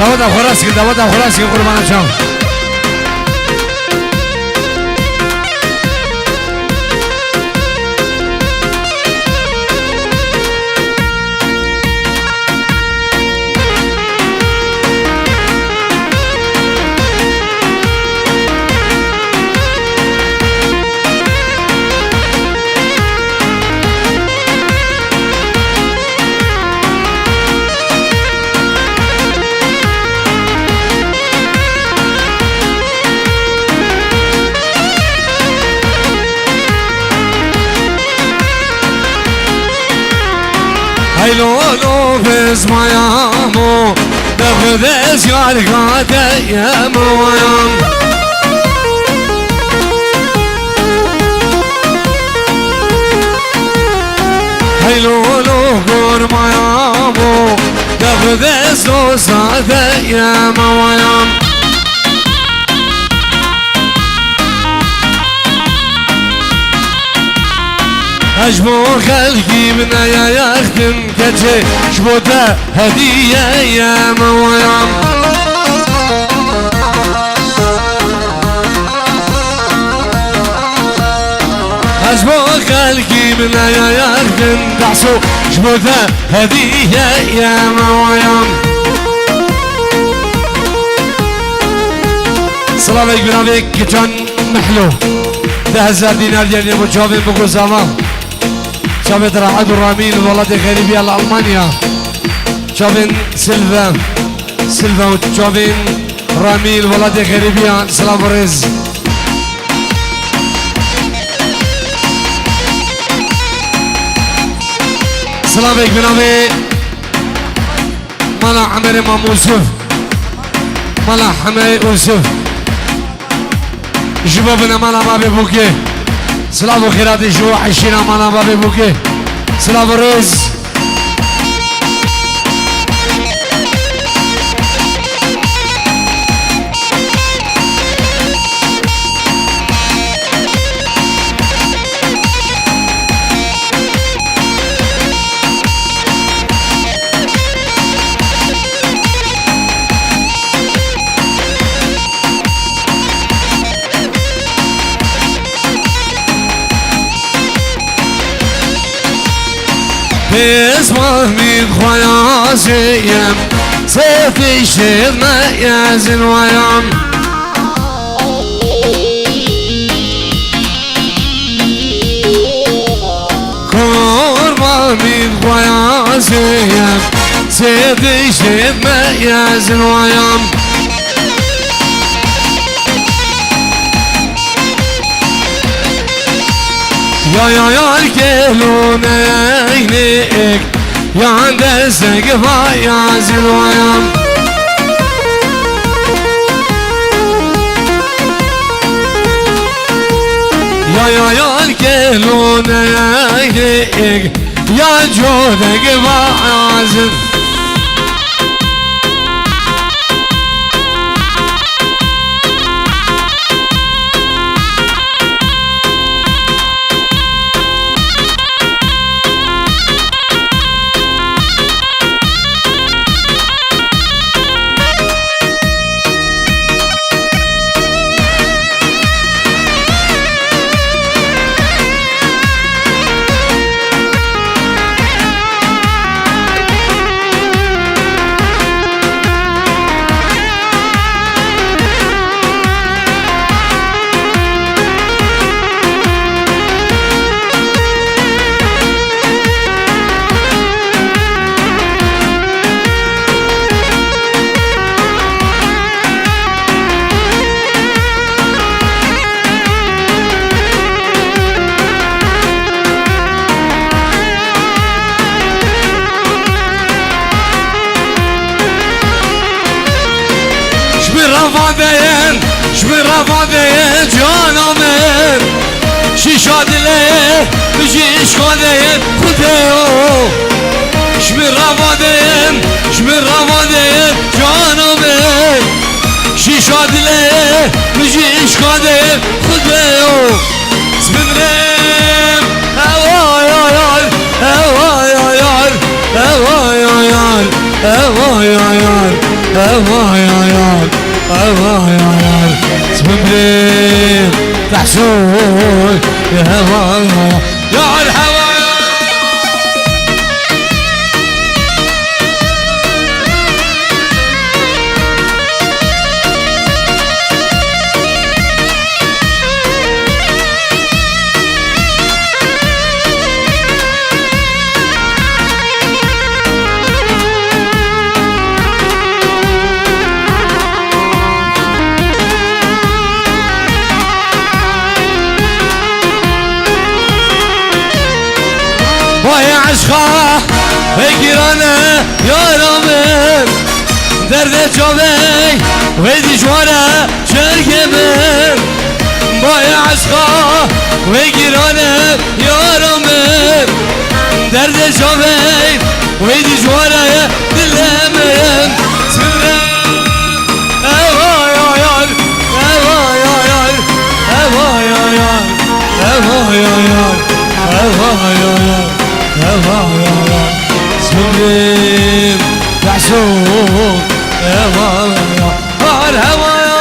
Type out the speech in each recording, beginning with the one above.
داود خلاص كده داود خلاص كده قربان شام هيلو لو فيز ميامو دفدز ياركاته يا مويام هيلو لو غور ميامو دفدز وساته يا مويام أجمو خلقي من يا يختم كتشي شبوته هدية يا مويام أجمو خلقي من يا يختم دعسو شبوته هدية يا مويام سلام عليك بنابيك كتان محلو 10,000 دينار ديالي مجاوبين بقو زمان شابت راحت الرامين والله غريبية لألمانيا شابين سيلفا وشابين راميل والله غريبية سلام رز سلام عليك بنامي مالا عمري مام يوسف مالا حمي يوسف شبابنا مالا بابي بوكي سلام وخيرات جو عشينا مانا بابي بوكي سلام الرز اسمه من خياسيم سيفي شيخ ما يزن ويام كورما من خياسيم سيفي شيخ ما يزن ويام يا الكيلون عينيك يا عند السقفة يا زلويام يا الكيلون عينيك يا جودك يا زلويام شمر رفاده جانمه شیشاد له بجیش خاله خوده شمر رفاده جانمه شیشاد له بجیش خاله خوده سمرم هوا یار هوا یار هوا یار هوا یار هوا تحسون يا هوايا يا الهوى ويا عشقا فكرنا يا رامر درد جوي ويدي جوانا شركمر ويا عشقا فكرنا يا رامر درد جوي ويدي جوانا يا دلمر سرم اوا يا يار اوا يا يار اوا يا يار اوا يا يار اوا يا يار هوايا سلم تحسون هوايا الهوايا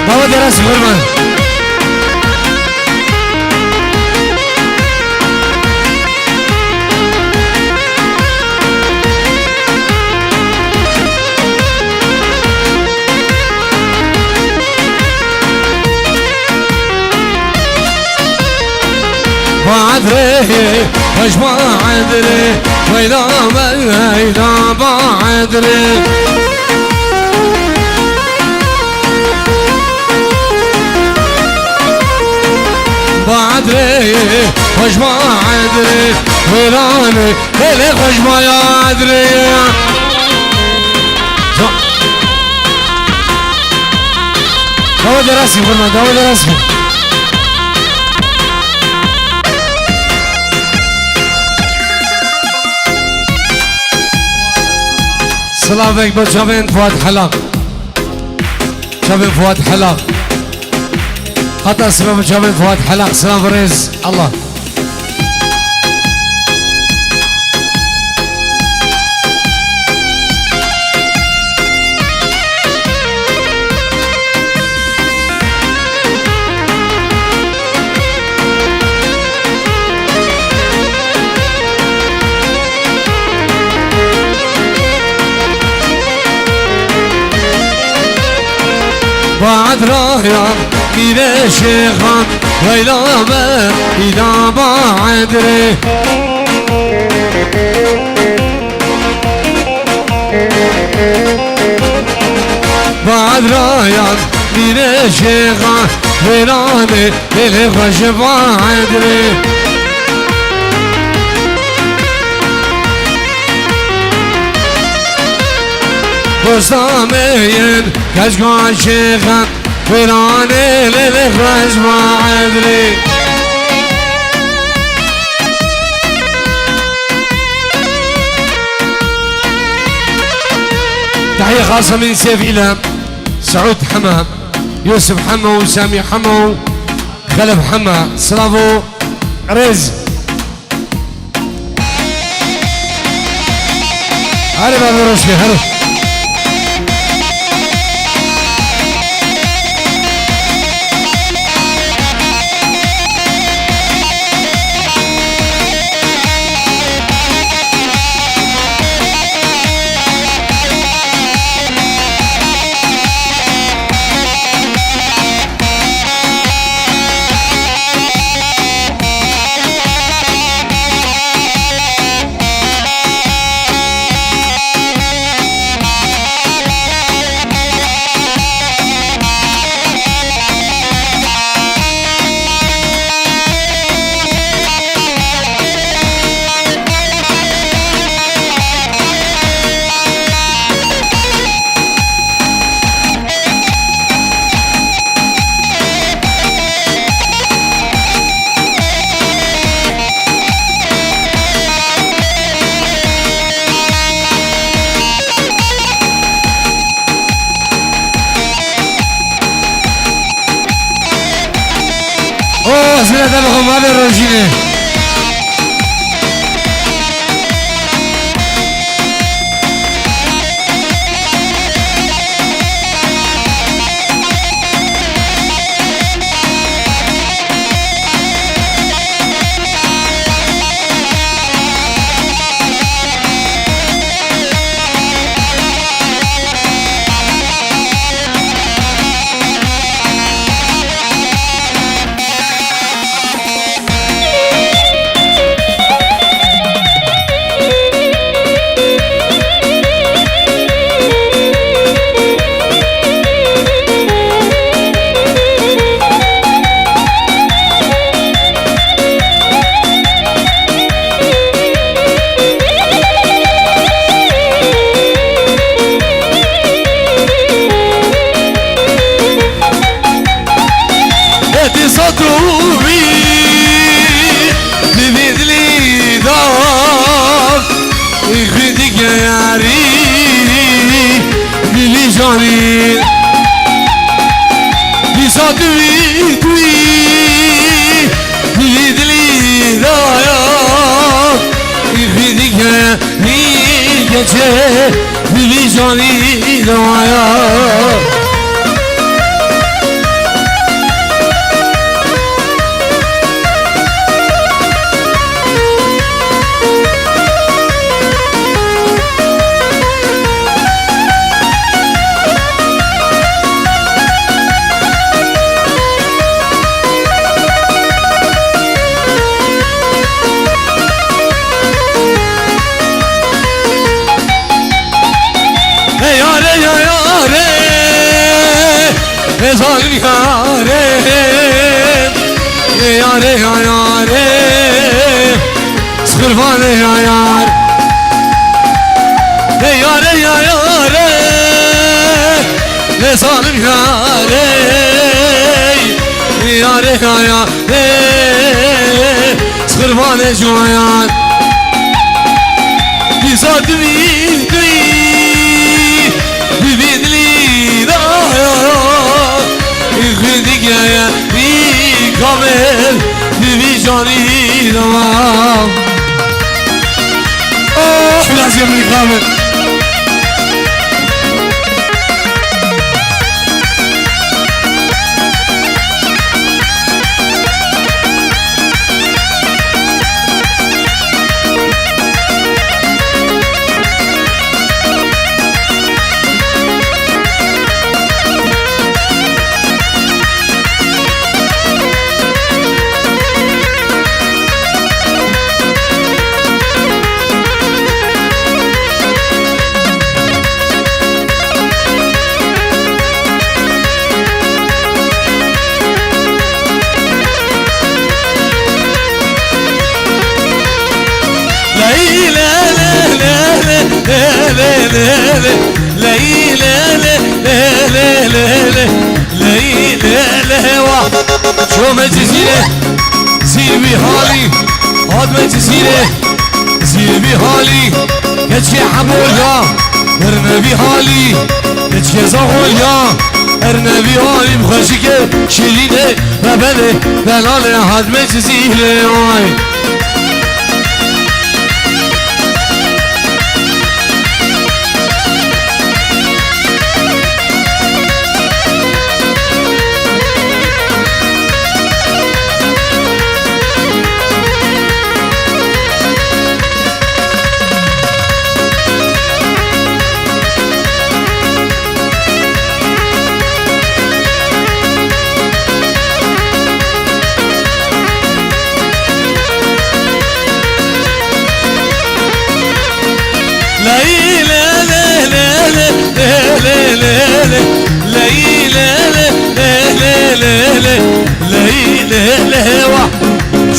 داود راس غرمان ما ادري وش ما ادري وإذا ما ادري ما ادري وش ما ادري ويراني ليلي وش ما ادري داود راسي فرمان داود راسي سلام عليك بجابين فؤاد حلاق جابين فؤاد حلاق قطع سلام جابين فؤاد حلاق سلام فريز الله بعد رايا ميري شيخان ويلا ما إذا ما أدري بعد رايا ميري شيخان ويراني ليلي خوش ما أدري بستامين كشكان شيخان ويراني ليلي خوش ما أدري تحية خاصة من سيف إلهام سعود حمام يوسف حمو وسامي حمو خلف حما سلافو رز هاري بابا روشكي هاري بسم الله الرجيم شو ما جزيرة زير بحالي هاد ما جزيرة زير بحالي كتشي حمولها ارنا بحالي كتشي زغولها ارنا بحالي بخشيك شرينة ببني بلالي هاد ما جزيرة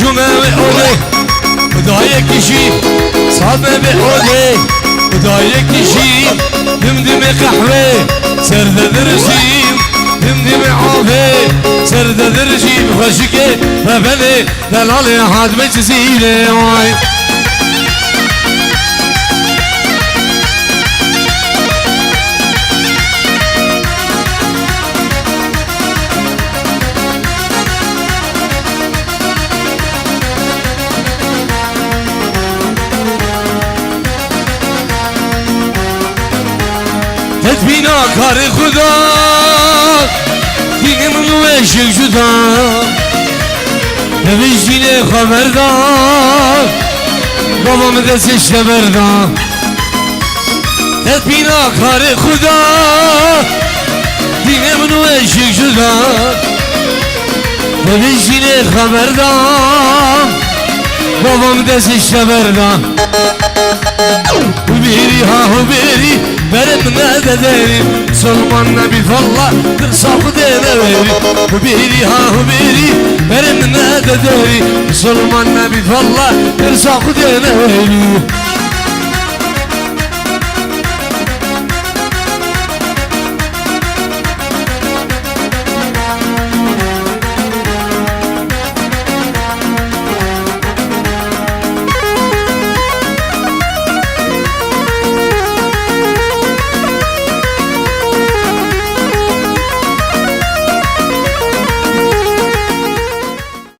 شو ما بقولي بدايك شي صعب ما بقولي بدايك شي دمدم قحوة سرد درجيم دمدم عافي سرد درجيم خشكي فبني دلالي هاد مجزيلي واي تبینا کار خدا دین منو عشق جدا نوشتین خبردار بابام دستش نبردار تبینا کار خدا دین منو عشق جدا نوشتین خبردار بابام دستش نبردار وبيري ها وبيري برم نادري سلمان نبي فالله ترصاق ديناري وبيري ها وبيري برم نادري سلمان نبي فالله ترصاق ديناري